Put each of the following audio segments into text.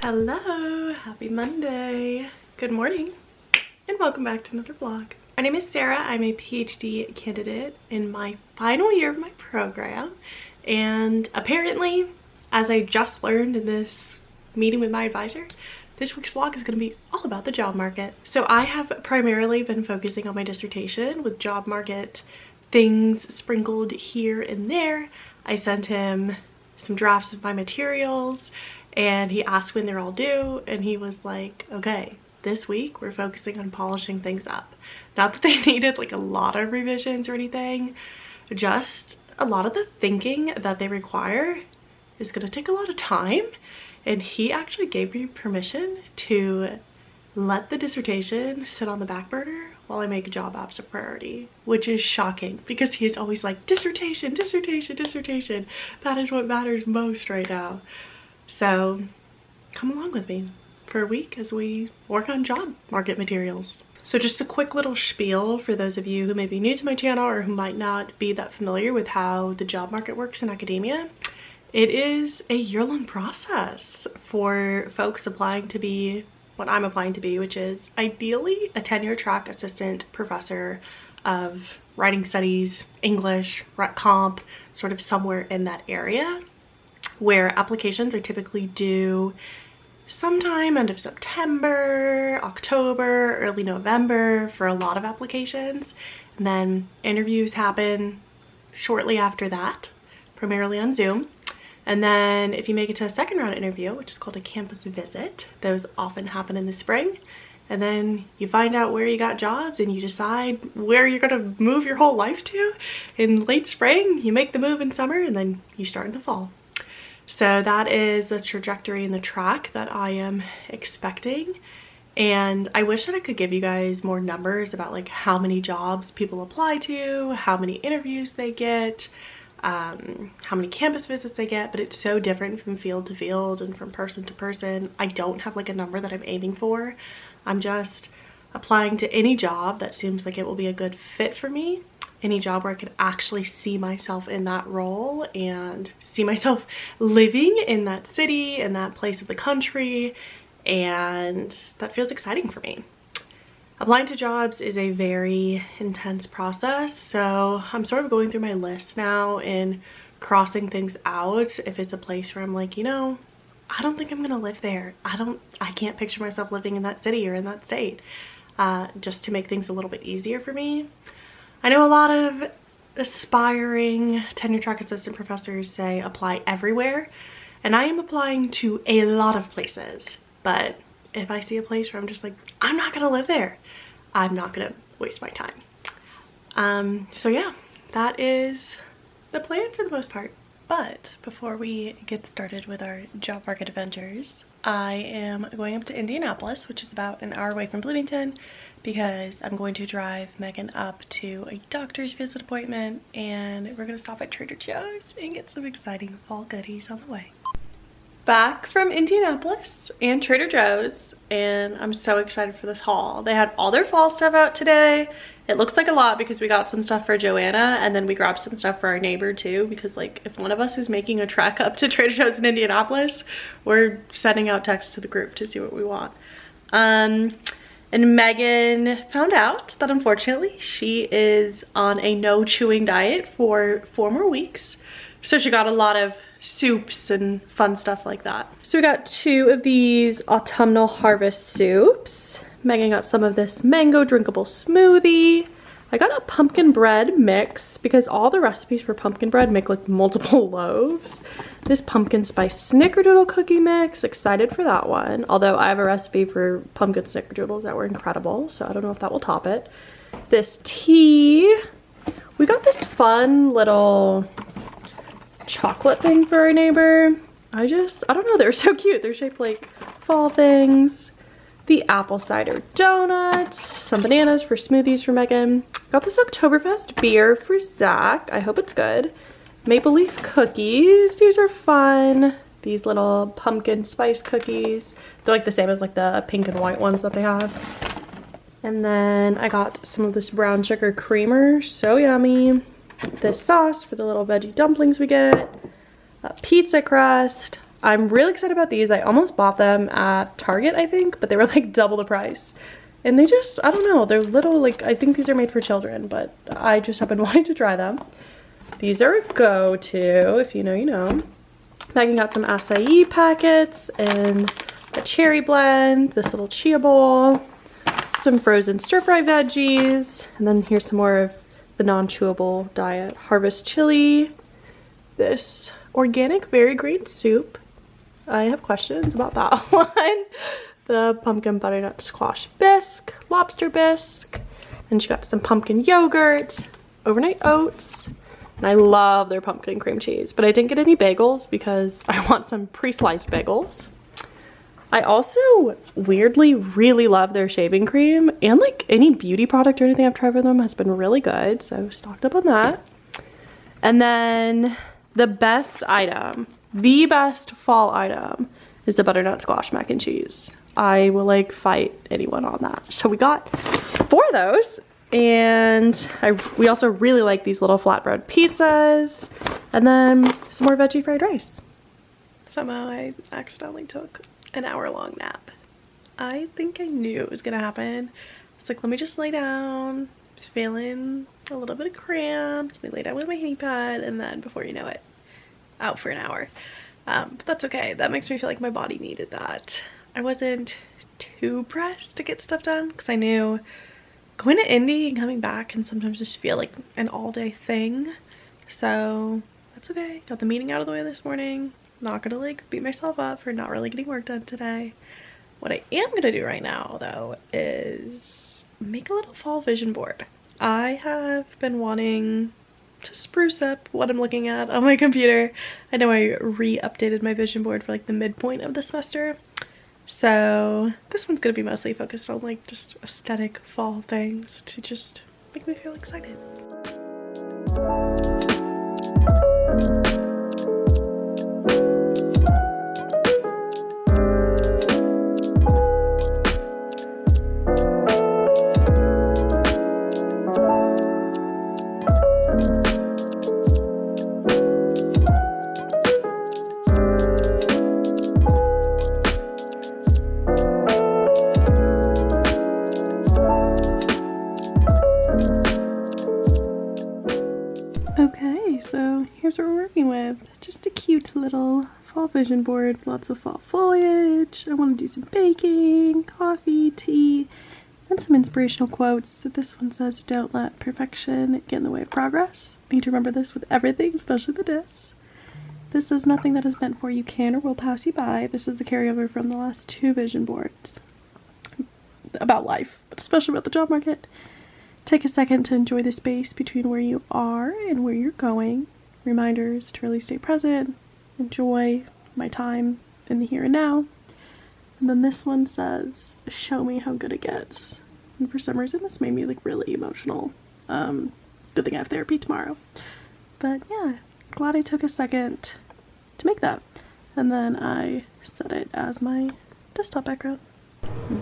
Hello, happy Monday. Good morning and welcome back to another vlog. My name is Sarah. I'm a PhD candidate in my final year of my program, and apparently, as I just learned in this meeting with my advisor, this week's vlog is going to be all about the job market. So I have primarily been focusing on my dissertation with job market things sprinkled here and there. I sent him some drafts of my materials and he asked when they're all due, and he was like, okay, this week we're focusing on polishing things up. Not that they needed like a lot of revisions or anything, just a lot of the thinking that they require is going to take a lot of time. And he actually gave me permission to let the dissertation sit on the back burner while I make job apps a priority, which is shocking because he's always like, dissertation, dissertation, dissertation. That is what matters most right now. So come along with me for a week as we work on job market materials. So just a quick little spiel for those of you who may be new to my channel or who might not be that familiar with how the job market works in academia. It is a year-long process for folks applying to be what I'm applying to be, which is ideally a tenure track assistant professor of writing studies, English, Rec Comp, sort of somewhere in that area, where applications are typically due sometime end of September, October, early November for a lot of applications. And then interviews happen shortly after that, primarily on Zoom. And then if you make it to a second round interview, which is called a campus visit, those often happen in the spring. And then you find out where you got jobs and you decide where you're gonna move your whole life to in late spring. You make the move in summer and then you start in the fall. So that is the trajectory and the track that I am expecting. And I wish that I could give you guys more numbers about like how many jobs people apply to, how many interviews they get, how many campus visits they get, but it's so different from field to field and from person to person. I don't have like a number that I'm aiming for. I'm just applying to any job that seems like it will be a good fit for me. Any job where I could actually see myself in that role and see myself living in that city, in that place of the country, and that feels exciting for me. Applying to jobs is a very intense process, so I'm sort of going through my list now and crossing things out if it's a place where I'm like, you know, I don't think I'm gonna live there. I can't picture myself living in that city or in that state, just to make things a little bit easier for me. I know a lot of aspiring tenure track assistant professors say apply everywhere, and I am applying to a lot of places, but if I see a place where I'm just like, I'm not gonna live there, I'm not gonna waste my time. So yeah, that is the plan for the most part. But before we get started with our job market adventures, I am going up to Indianapolis, which is about an hour away from Bloomington, because I'm going to drive Megan up to a doctor's visit appointment, and we're gonna stop at Trader Joe's and get some exciting fall goodies on the way. Back from Indianapolis and Trader Joe's, and I'm so excited for this haul. They had all their fall stuff out today. It looks like a lot because we got some stuff for Joanna, and then we grabbed some stuff for our neighbor too, because like if one of us is making a trek up to Trader Joe's in Indianapolis, we're sending out texts to the group to see what we want. And Megan found out that unfortunately she is on a no chewing diet for 4 more weeks. So she got a lot of soups and fun stuff like that. So we got 2 of these autumnal harvest soups. Megan got some of this mango drinkable smoothie. I got a pumpkin bread mix because all the recipes for pumpkin bread make like multiple loaves. This pumpkin spice snickerdoodle cookie mix, excited for that one. Although I have a recipe for pumpkin snickerdoodles that were incredible, so I don't know if that will top it. This tea. We got this fun little chocolate thing for our neighbor. I don't know, they're so cute. They're shaped like fall things. The apple cider donuts, some bananas for smoothies for Megan. Got this Oktoberfest beer for Zach. I hope it's good. Maple leaf cookies. These are fun. These little pumpkin spice cookies. They're like the same as like the pink and white ones that they have. And then I got some of this brown sugar creamer. So yummy. This sauce for the little veggie dumplings we get. A pizza crust. I'm really excited about these. I almost bought them at Target, I think, but they were like double the price. And they just, I don't know, they're little, like, I think these are made for children, but I just have been wanting to try them. These are a go-to, if you know, you know. Megan got some acai packets and a cherry blend, this little chia bowl, some frozen stir-fry veggies, and then here's some more of the non-chewable diet harvest chili, this organic very green soup. I have questions about that one. The pumpkin butternut squash bisque, lobster bisque, and she got some pumpkin yogurt, overnight oats, and I love their pumpkin cream cheese, but I didn't get any bagels because I want some pre-sliced bagels. I also weirdly really love their shaving cream, and like any beauty product or anything I've tried with them has been really good, so stocked up on that. And then the best item, the best fall item, is the butternut squash mac and cheese. I will like fight anyone on that. So we got 4 of those, and we also really like these little flatbread pizzas, and then some more veggie fried rice. Somehow I accidentally took an hour-long nap. I think I knew it was gonna happen. I was like, let me just lay down. I was feeling a little bit of cramps. We lay down with my honey pad, and then before you know it, out for an hour. But that's okay. That makes me feel like my body needed that. I wasn't too pressed to get stuff done because I knew going to Indy and coming back can sometimes just feel like an all-day thing. So that's okay. Got the meeting out of the way this morning. Not gonna like beat myself up for not really getting work done today. What I am gonna do right now though is make a little fall vision board. I have been wanting to spruce up what I'm looking at on my computer. I know I re-updated my vision board for like the midpoint of the semester. So this one's gonna be mostly focused on like just aesthetic fall things to just make me feel excited. Okay, so here's what we're working with. Just a cute little fall vision board, lots of fall foliage. I want to do some baking, coffee, tea, and some inspirational quotes. So this one says, don't let perfection get in the way of progress. Need to remember this with everything, especially the discs. This is nothing that is meant for you can or will pass you by. This is a carryover from the last 2 vision boards about life, but especially about the job market. Take a second to enjoy the space between where you are and where you're going. Reminders to really stay present, enjoy my time in the here and now. And then this one says, show me how good it gets. And for some reason this made me like really emotional. Good thing I have therapy tomorrow. But yeah, glad I took a second to make that. And then I set it as my desktop background.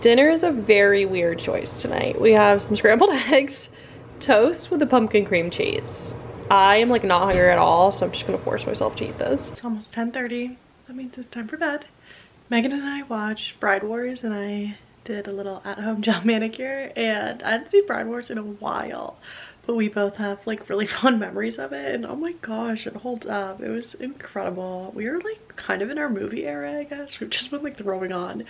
Dinner is a very weird choice tonight. We have some scrambled eggs, toast with a pumpkin cream cheese. I am like not hungry at all, so I'm just gonna force myself to eat this. It's almost 10:30. That means it's time for bed. Megan and I watched Bride Wars, and I did a little at-home gel manicure, and I hadn't seen Bride Wars in a while, but we both have like really fond memories of it, and oh my gosh, it holds up. It was incredible. We were like kind of in our movie era, I guess. We've just been like throwing on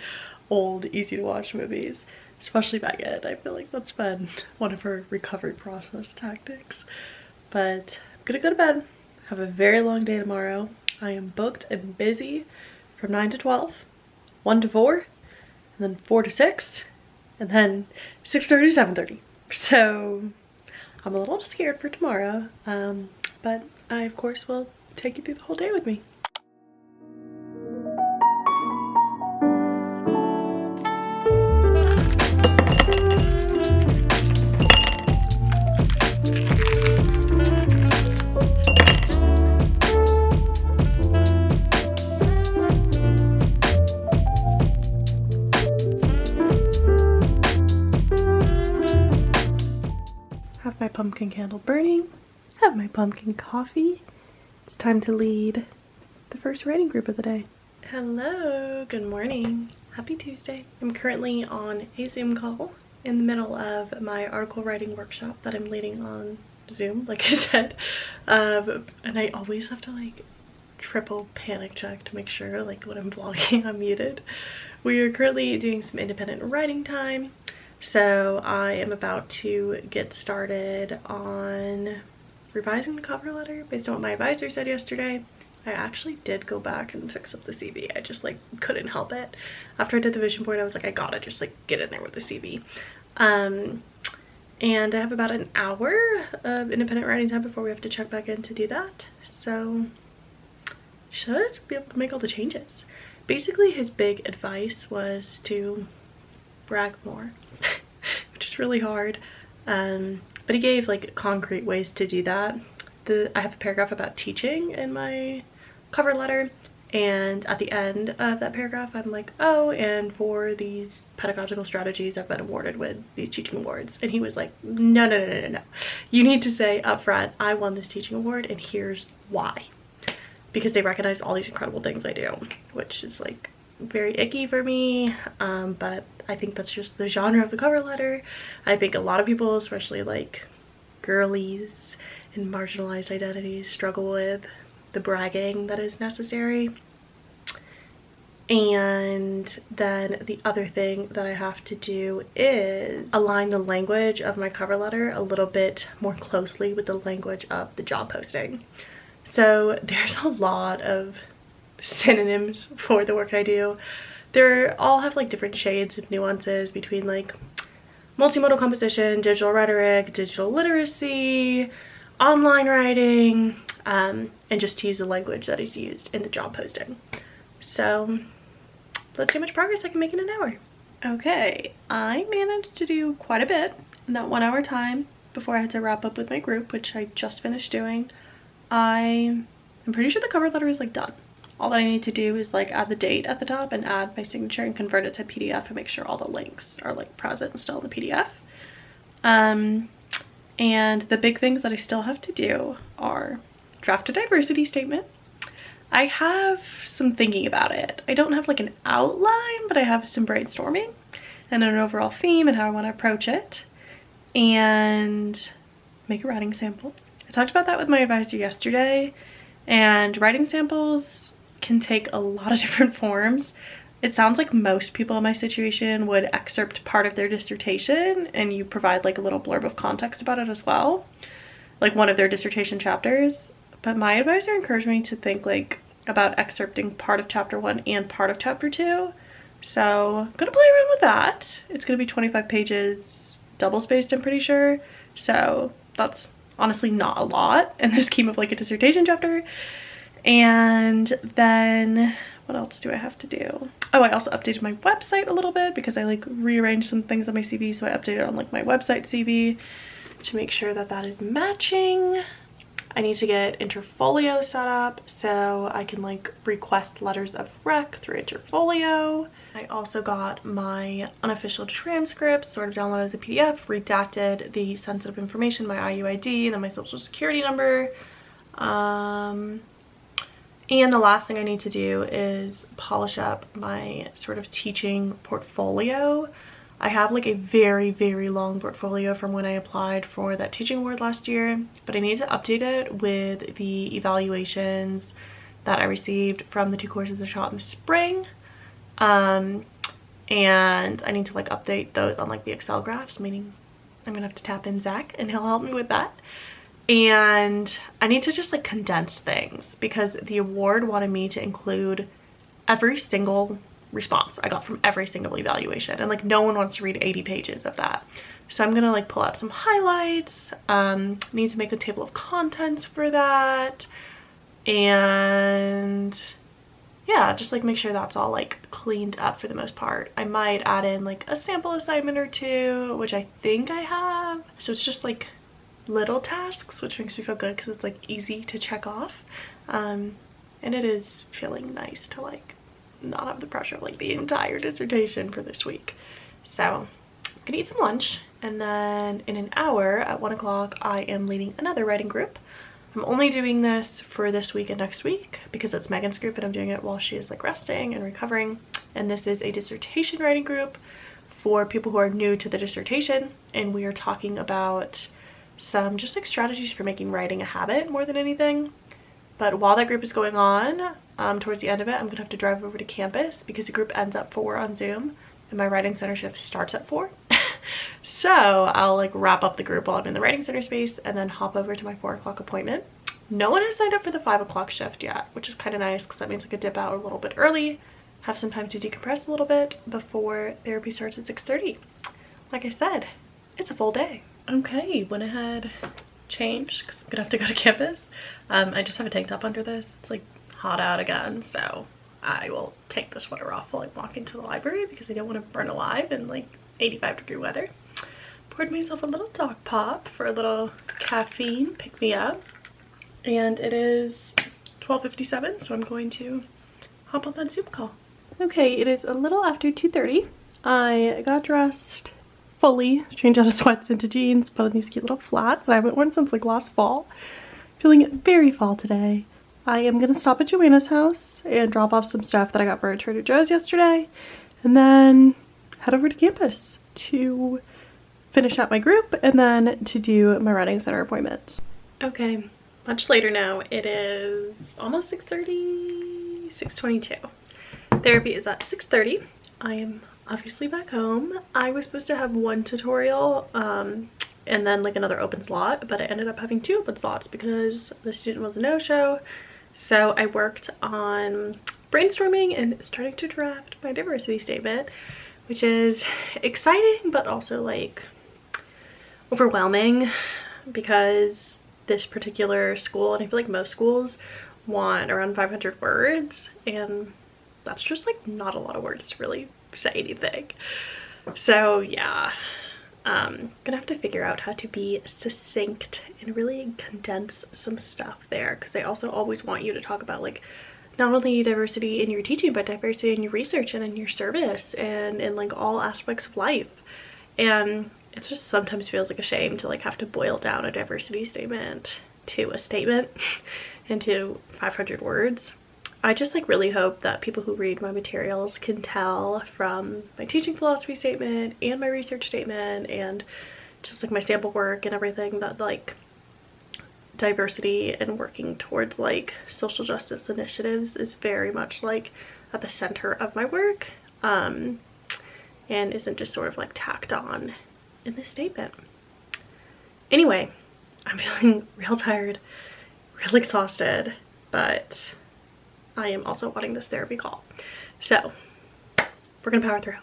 old, easy to watch movies, especially Megan. I feel like that's been one of her recovery process tactics. But I'm gonna go to bed. Have a very long day tomorrow. I am booked and busy from 9 to 12, 1 to 4, and then 4 to 6, and then 6:30 to 7:30. So I'm a little scared for tomorrow, but I of course will take you through the whole day with me. Have my pumpkin candle burning, have my pumpkin coffee. It's time to lead the first writing group of the day. Hello, good morning. Happy Tuesday. I'm currently on a Zoom call in the middle of my article writing workshop that I'm leading on Zoom, like I said. And I always have to like triple panic check to make sure like when I'm vlogging I'm muted. We are currently doing some independent writing time. So I am about to get started on revising the cover letter based on what my advisor said yesterday. I actually did go back and fix up the CV. I just like couldn't help it. After I did the vision board, I was like, I gotta just like get in there with the CV. And I have about an hour of independent writing time before we have to check back in to do that. So should be able to make all the changes. Basically, his big advice was to brag more, which is really hard. But he gave like concrete ways to do that. I have a paragraph about teaching in my cover letter, and at the end of that paragraph I'm like, oh, and for these pedagogical strategies I've been awarded with these teaching awards. And he was like, no, you need to say up front, I won this teaching award and here's why, because they recognize all these incredible things I do, which is like very icky for me. But I think that's just the genre of the cover letter. I think a lot of people, especially like girlies and marginalized identities, struggle with the bragging that is necessary. And then the other thing that I have to do is align the language of my cover letter a little bit more closely with the language of the job posting. So there's a lot of synonyms for the work I do. They all have like different shades of nuances between like multimodal composition, digital rhetoric, digital literacy, online writing, and just to use the language that is used in the job posting. So let's see how much progress I can make in an hour. Okay, I managed to do quite a bit in that 1 hour time before I had to wrap up with my group, which I just finished doing. I'm pretty sure the cover letter is like done. All that I need to do is like add the date at the top and add my signature and convert it to PDF and make sure all the links are like present and still in the PDF. And the big things that I still have to do are draft a diversity statement. I have some thinking about it. I don't have like an outline, but I have some brainstorming and an overall theme and how I want to approach it, and make a writing sample. I talked about that with my advisor yesterday, and writing samples can take a lot of different forms. It sounds like most people in my situation would excerpt part of their dissertation and you provide like a little blurb of context about it as well, like one of their dissertation chapters. But my advisor encouraged me to think like about excerpting part of chapter 1 and part of chapter 2. So I'm gonna play around with that. It's gonna be 25 pages, double spaced, I'm pretty sure. So that's honestly not a lot in the scheme of like a dissertation chapter. And then what else do I have to do? Oh, I also updated my website a little bit because I like rearranged some things on my CV. So I updated on like my website CV to make sure that that is matching. I need to get Interfolio set up so I can like request letters of rec through Interfolio. I also got my unofficial transcripts sort of downloaded as a PDF, redacted the sensitive information, my IUID, and then my social security number. And the last thing I need to do is polish up my sort of teaching portfolio. I have like a very, very long portfolio from when I applied for that teaching award last year, but I need to update it with the evaluations that I received from the 2 courses I taught in the spring. And I need to like update those on like the Excel graphs, meaning I'm gonna have to tap in Zach and he'll help me with that. And I need to just like condense things because the award wanted me to include every single response I got from every single evaluation, and like no one wants to read 80 pages of that. So I'm gonna like pull out some highlights, need to make a table of contents for that, and yeah, just like make sure that's all like cleaned up for the most part. I might add in like a sample assignment or 2, which I think I have. So it's just like little tasks, which makes me feel good because it's like easy to check off. And it is feeling nice to like not have the pressure of like the entire dissertation for this week. So I'm gonna eat some lunch, and then in an hour at 1 o'clock I am leading another writing group. I'm only doing this for this week and next week because it's Megan's group and I'm doing it while she is like resting and recovering. And this is a dissertation writing group for people who are new to the dissertation, and we are talking about some just like strategies for making writing a habit more than anything. But while that group is going on, towards the end of it, I'm gonna have to drive over to campus because the group ends at 4 on Zoom and my writing center shift starts at 4. So I'll like wrap up the group while I'm in the writing center space and then hop over to my 4 o'clock appointment. No one has signed up for the 5 o'clock shift yet, which is kind of nice because that means I could dip out a little bit early, have some time to decompress a little bit before therapy starts at 6:30. Like I said, it's a full day. Okay, went ahead, changed because I'm gonna have to go to campus. I just have a tank top under this. It's like hot out again, so I will take the sweater off while I'm walking to the library because I don't want to burn alive in like 85-degree weather. Poured myself a little dog pop for a little caffeine pick me up, and it is 12:57, so I'm going to hop on that Zoom call. Okay, it is a little after 2:30. I got dressed fully, changed out of sweats into jeans, put on these cute little flats that I haven't worn since like last fall. Feeling very fall today. I am gonna stop at Joanna's house and drop off some stuff that I got for Trader Joe's yesterday, and then head over to campus to finish out my group and then to do my writing center appointments. Okay, much later now. It is almost 6:30, 6:22. Therapy is at 6:30. I am obviously back home. I was supposed to have one tutorial and then like another open slot, but I ended up having 2 open slots because the student was a no-show. So I worked on brainstorming and starting to draft my diversity statement, which is exciting but also like overwhelming because this particular school, and I feel like most schools, want around 500 words, and that's just like not a lot of words to really say anything. So yeah, gonna have to figure out how to be succinct and really condense some stuff there, because they also always want you to talk about like not only diversity in your teaching but diversity in your research and in your service and in like all aspects of life. And it just sometimes feels like a shame to like have to boil down a diversity statement to a statement into 500 words. I just like really hope that people who read my materials can tell from my teaching philosophy statement and my research statement and just like my sample work and everything that like diversity and working towards like social justice initiatives is very much like at the center of my work, and isn't just sort of like tacked on in this statement. Anyway, I'm feeling real tired, real exhausted, but I am also wanting this therapy call. So we're gonna power through.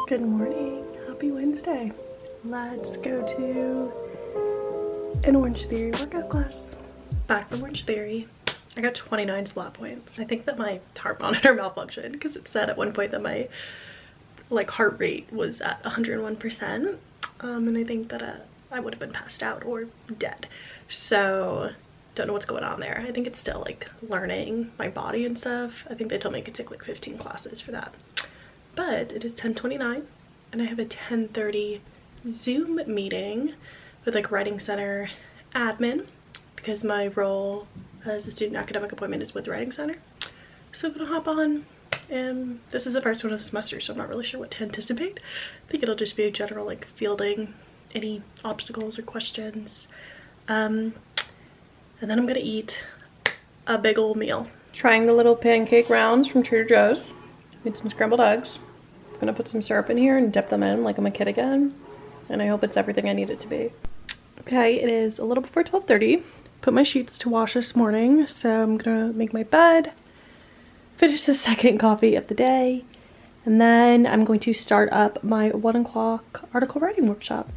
Good morning, happy Wednesday. Let's go to an Orange Theory workout class. Back from Orange Theory. I got 29 splat points. I think that my heart monitor malfunctioned because it said at one point that my like heart rate was at 101%. And I think that I would have been passed out or dead. So don't know what's going on there. I think it's still like learning my body and stuff. I think they told me I could take like 15 classes for that. But it is 10:29 and I have a 10:30 Zoom meeting with like writing center admin because my role as a student academic appointment is with writing center. So I'm gonna hop on, and this is the first one of the semester, so I'm not really sure what to anticipate. I think it'll just be a general like fielding any obstacles or questions, and then I'm gonna eat a big old meal. Trying the little pancake rounds from Trader Joe's. Made some scrambled eggs. I'm gonna put some syrup in here and dip them in like I'm a kid again, and I hope it's everything I need it to be. Okay, it is a little before 12:30. Put my sheets to wash this morning, so I'm gonna make my bed, finish the second coffee of the day, and then I'm going to start up my 1 o'clock article writing workshop.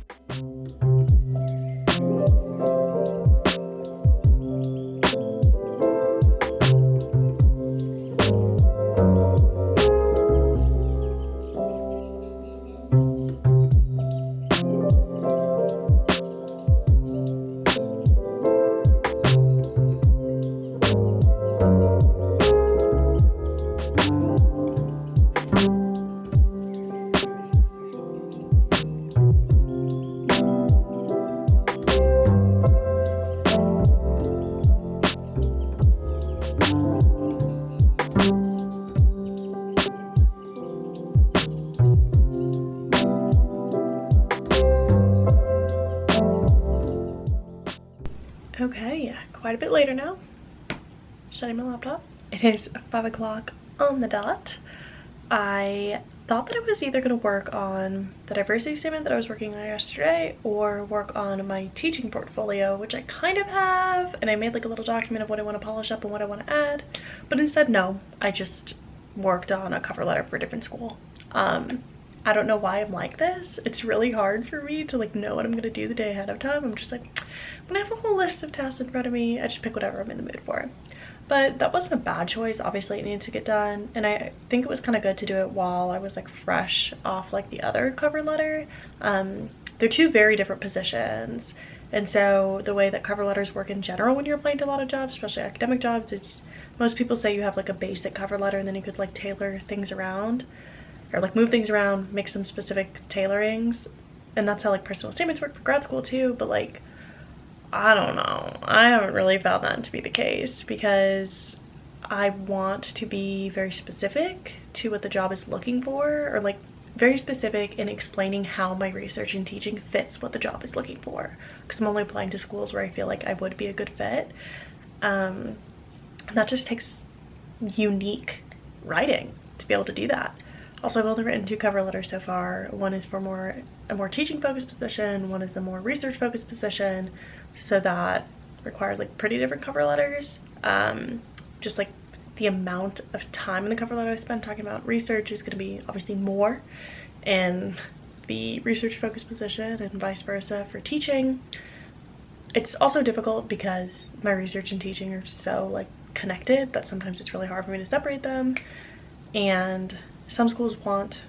Okay, quite a bit later now. Shutting my laptop. It is 5 o'clock on the dot. I thought that I was either going to work on the diversity statement that I was working on yesterday or work on my teaching portfolio, which I kind of have, and I made like a little document of what I want to polish up and what I want to add, but instead no, I just worked on a cover letter for a different school. I don't know why I'm like this. It's really hard for me to like know what I'm gonna do the day ahead of time. I'm just like, when I have a whole list of tasks in front of me, I just pick whatever I'm in the mood for. But that wasn't a bad choice. Obviously it needed to get done, and I think it was kind of good to do it while I was like fresh off like the other cover letter. They're two very different positions, and so the way that cover letters work in general when you're applying to a lot of jobs, especially academic jobs, is most people say you have like a basic cover letter and then you could like tailor things around, or like move things around, make some specific tailorings, and that's how like personal statements work for grad school too. But like, I don't know, I haven't really found that to be the case, because I want to be very specific to what the job is looking for, or like very specific in explaining how my research and teaching fits what the job is looking for, because I'm only applying to schools where I feel like I would be a good fit. And that just takes unique writing to be able to do that. Also, I've only written 2 cover letters so far. One is for a more teaching focused position, one is a more research focused position, so that required like pretty different cover letters. Just like the amount of time in the cover letter I spend talking about research is going to be obviously more in the research focused position, and vice versa for teaching. It's also difficult because my research and teaching are so like connected that sometimes it's really hard for me to separate them, and some schools want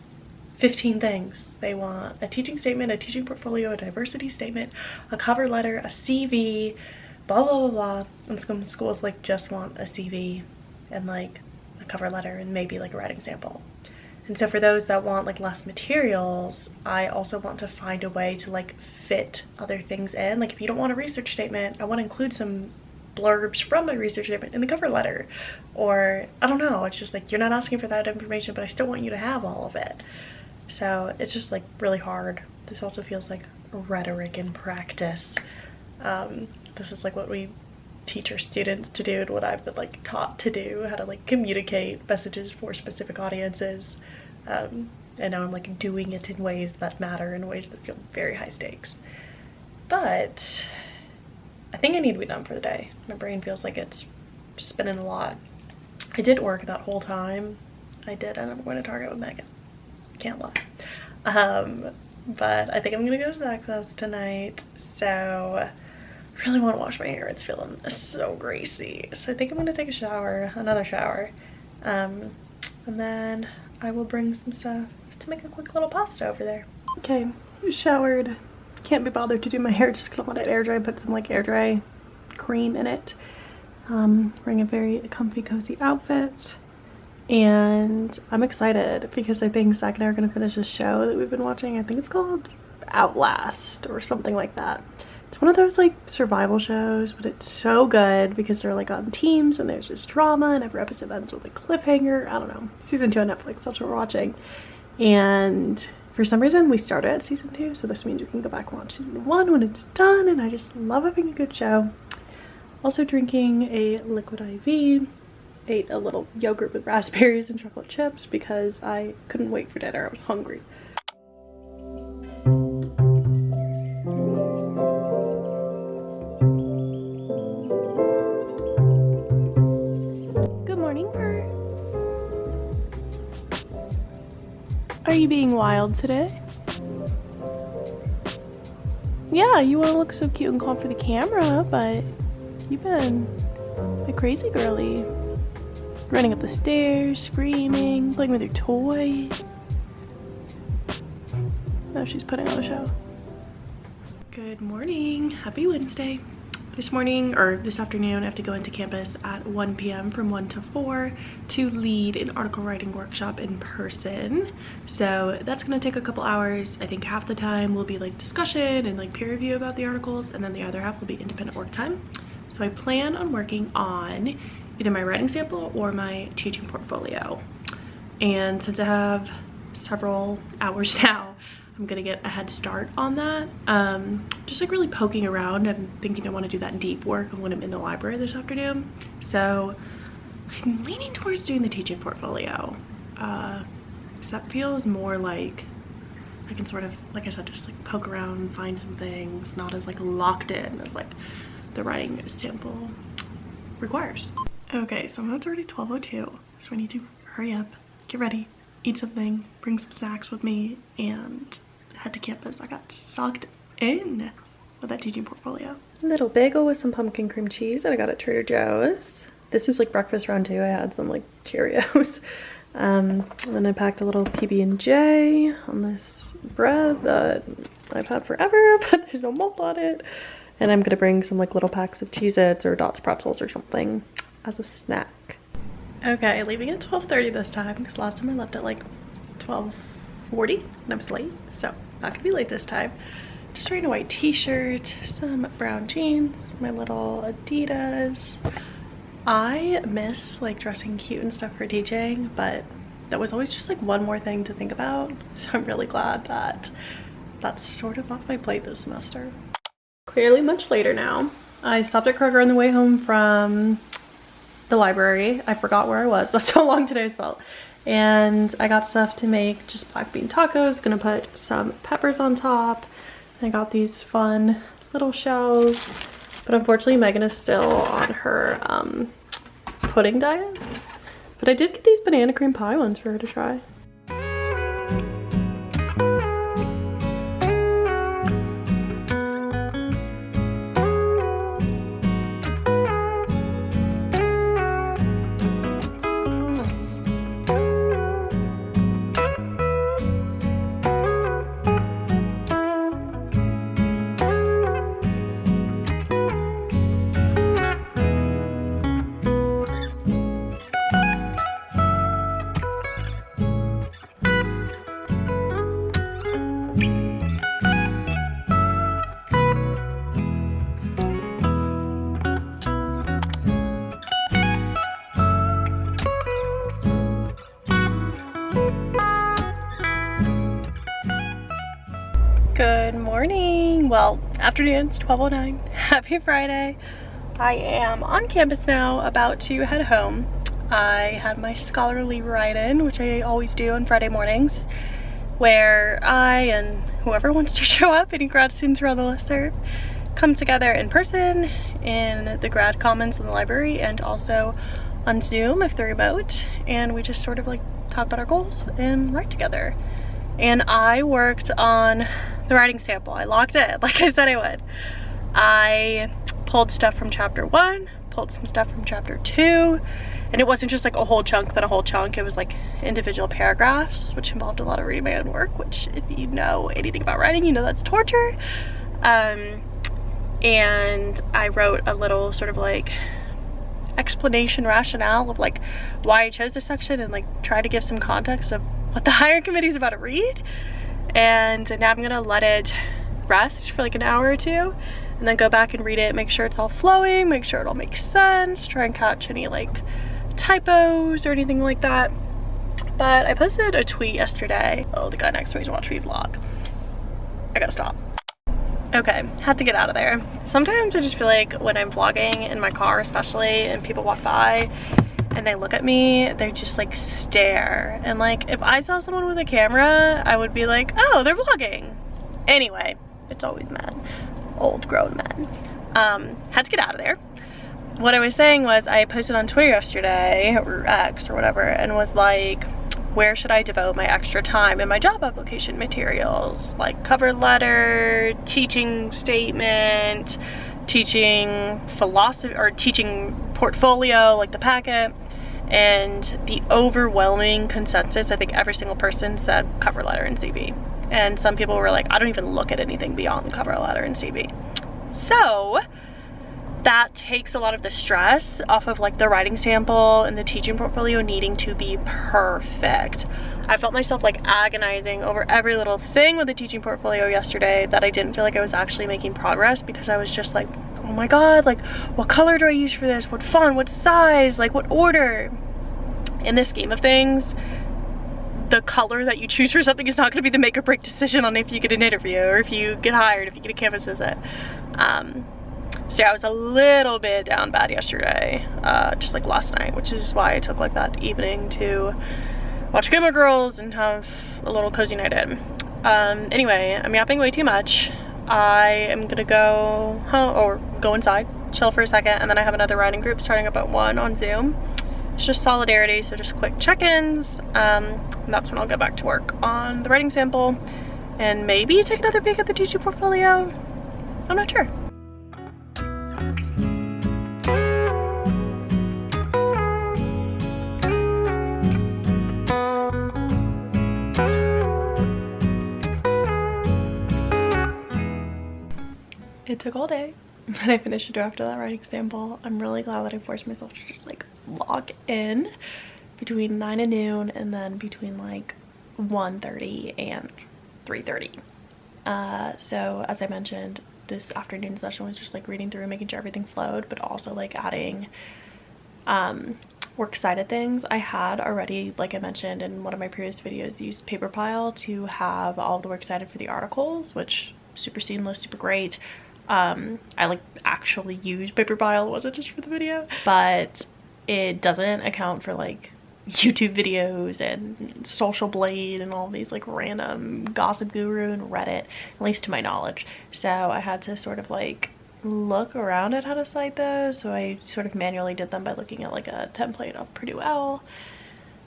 15 things. They want a teaching statement, a teaching portfolio, a diversity statement, a cover letter, a CV, blah blah blah blah, and some schools like just want a CV and like a cover letter and maybe like a writing sample. And so for those that want like less materials, I also want to find a way to like fit other things in. Like if you don't want a research statement, I want to include some blurbs from my research statement in the cover letter, or I don't know, it's just like you're not asking for that information but I still want you to have all of it. So it's just like really hard. This also feels like rhetoric in practice. This is like what we teach our students to do and what I've been like taught to do, how to like communicate messages for specific audiences, and now I'm like doing it in ways that matter, in ways that feel very high stakes. But I think I need to be done for the day. My brain feels like it's spinning a lot. I did work that whole time. I did end up going to Target with Megan. Can't lie. But I think I'm gonna go to the class tonight. So I really want to wash my hair. It's feeling so greasy. So I think I'm gonna take a shower, another shower. And then I will bring some stuff to make a quick little pasta over there. Okay, showered. Can't be bothered to do my hair, just gonna let it air dry, put some like air dry cream in it. Wearing a very comfy, cozy outfit, and I'm excited because I think Zach and I are gonna finish a show that we've been watching. I think it's called Outlast or something like that. It's one of those like survival shows, but it's so good because they're like on teams and there's just drama, and every episode ends with a cliffhanger. I don't know. Season 2 on Netflix, that's what we're watching. And for some reason we started at season 2, so this means we can go back and watch season 1 when it's done, and I just love having a good show. Also drinking a liquid IV, ate a little yogurt with raspberries and chocolate chips because I couldn't wait for dinner, I was hungry. Good morning, Bert. Are you being wild today? Yeah, you want to look so cute and calm for the camera, but you've been a crazy girly. Running up the stairs, screaming, playing with your toy. Now she's putting on a show. Good morning. Happy Wednesday. This morning, or this afternoon, I have to go into campus at 1 p.m. from 1 to 4 to lead an article writing workshop in person. So that's gonna take a couple hours. I think half the time will be like discussion and like peer review about the articles, and then the other half will be independent work time. So I plan on working on either my writing sample or my teaching portfolio. And since I have several hours now, I'm I'm gonna get a head start on that. Just like really poking around. I'm thinking I want to do that deep work when I'm in the library this afternoon. So I'm leaning towards doing the teaching portfolio. Because that feels more like I can sort of, like I said, just like poke around, find some things, not as like locked in as like the writing sample requires. Okay, so it's already 12:02, so I need to hurry up, get ready, eat something, bring some snacks with me, and head to campus. I got sucked in with that teaching portfolio. Little bagel with some pumpkin cream cheese that I got at Trader Joe's. This is like breakfast round two. I had some like Cheerios. And then I packed a little PB&J on this bread that I've had forever, but there's no mold on it. And I'm gonna bring some like little packs of Cheez-Its or Dots pretzels or something as a snack. Okay, leaving at 12:30 this time because last time I left at like 12:40 and I was late, so not gonna be late this time. Just wearing a white t-shirt, some brown jeans, my little Adidas. I miss like dressing cute and stuff for teaching, but that was always just like one more thing to think about. So I'm really glad that that's sort of off my plate this semester. Clearly much later now. I stopped at Kroger on the way home from the library. I forgot where I was. That's how long today's felt. And I got stuff to make just black bean tacos. Gonna put some peppers on top. I got these fun little shells. But unfortunately, Megan is still on her pudding diet. But I did get these banana cream pie ones for her to try. Good morning. Well, afternoon, it's 12:09. Happy Friday. I am on campus now, about to head home. I had my scholarly write-in, which I always do on Friday mornings, where I and whoever wants to show up, any grad students who are on the listserv, come together in person in the grad commons in the library and also on Zoom if they're remote, and we just sort of like talk about our goals and write together. And I worked on the writing sample. I locked it like I said I would. I pulled stuff from chapter 1, pulled some stuff from chapter 2, and it wasn't just like a whole chunk then a whole chunk. It was like individual paragraphs, which involved a lot of reading my own work, which if you know anything about writing, you know that's torture. And I wrote a little sort of like explanation rationale of like why I chose this section and like try to give some context of what the hiring committee is about to read. And now I'm gonna let it rest for like an hour or two and then go back and read it, make sure it's all flowing, make sure it all makes sense, try and catch any like typos or anything like that. But I posted a tweet yesterday. Oh, the guy next to me is watching me vlog. I gotta stop. Okay, had to get out of there. Sometimes I just feel like when I'm vlogging in my car especially and people walk by and they look at me, they just like stare. And like if I saw someone with a camera, I would be like, oh, they're vlogging. Anyway, it's always men, old grown men. Had to get out of there. What I was saying was I posted on Twitter yesterday, or X or whatever, and was like, where should I devote my extra time in my job application materials? Like cover letter, teaching statement, teaching philosophy, or teaching portfolio, like the packet. And the overwhelming consensus, I think every single person said cover letter and CV. And some people were like, I don't even look at anything beyond the cover letter and CV. So that takes a lot of the stress off of like the writing sample and the teaching portfolio needing to be perfect. I felt myself like agonizing over every little thing with the teaching portfolio yesterday that I didn't feel like I was actually making progress, because I was just like, oh my god, like what color do I use for this? What font? What size? Like what order? In this scheme of things, the color that you choose for something is not going to be the make or break decision on if you get an interview or if you get hired, if you get a campus visit. So yeah, I was a little bit down bad yesterday, just like last night, which is why I took like that evening to watch Gilmore Girls and have a little cozy night in. Anyway, I'm yapping way too much. I am gonna go home or go inside, chill for a second, and then I have another writing group starting up at 1 on Zoom. It's just solidarity, so just quick check-ins, and that's when I'll go back to work on the writing sample and maybe take another peek at the teaching portfolio. I'm not sure. It took all day, but I finished a draft of that writing sample. I'm really glad that I forced myself to just like log in between 9 and noon and then between like 1:30 and 3:30. So as I mentioned, this afternoon session was just like reading through and making sure everything flowed, but also like adding works cited things. I had already, like I mentioned in one of my previous videos, used Paperpile to have all the works cited for the articles, which super seamless, super great. I like actually used Paperpile, it wasn't just for the video, but it doesn't account for like YouTube videos and Social Blade and all these like random Gossip Guru and Reddit, at least to my knowledge. So I had to sort of like look around at how to cite those, so I sort of manually did them by looking at like a template of Purdue L,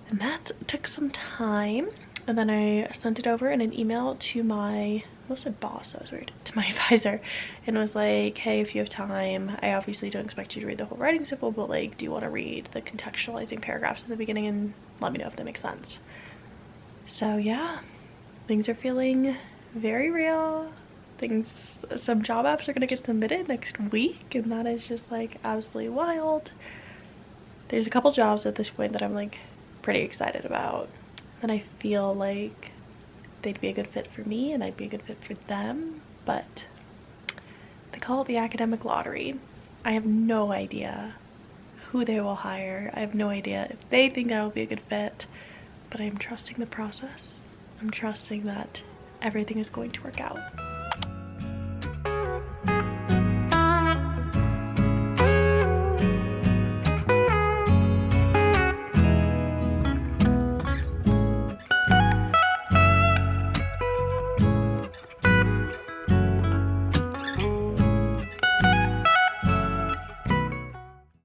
and that took some time. And then I sent it over in an email to my, I almost said boss, I was weird, to my advisor, and was like, hey, if you have time, I obviously don't expect you to read the whole writing sample, but like, do you want to read the contextualizing paragraphs at the beginning and let me know if that makes sense? So yeah, things are feeling very real. Some job apps are gonna get submitted next week, and that is just like absolutely wild. There's a couple jobs at this point that I'm like pretty excited about, and I feel like they'd be a good fit for me and I'd be a good fit for them, but they call it the academic lottery. I have no idea who they will hire. I have no idea if they think I will be a good fit, but I'm trusting the process. I'm trusting that everything is going to work out.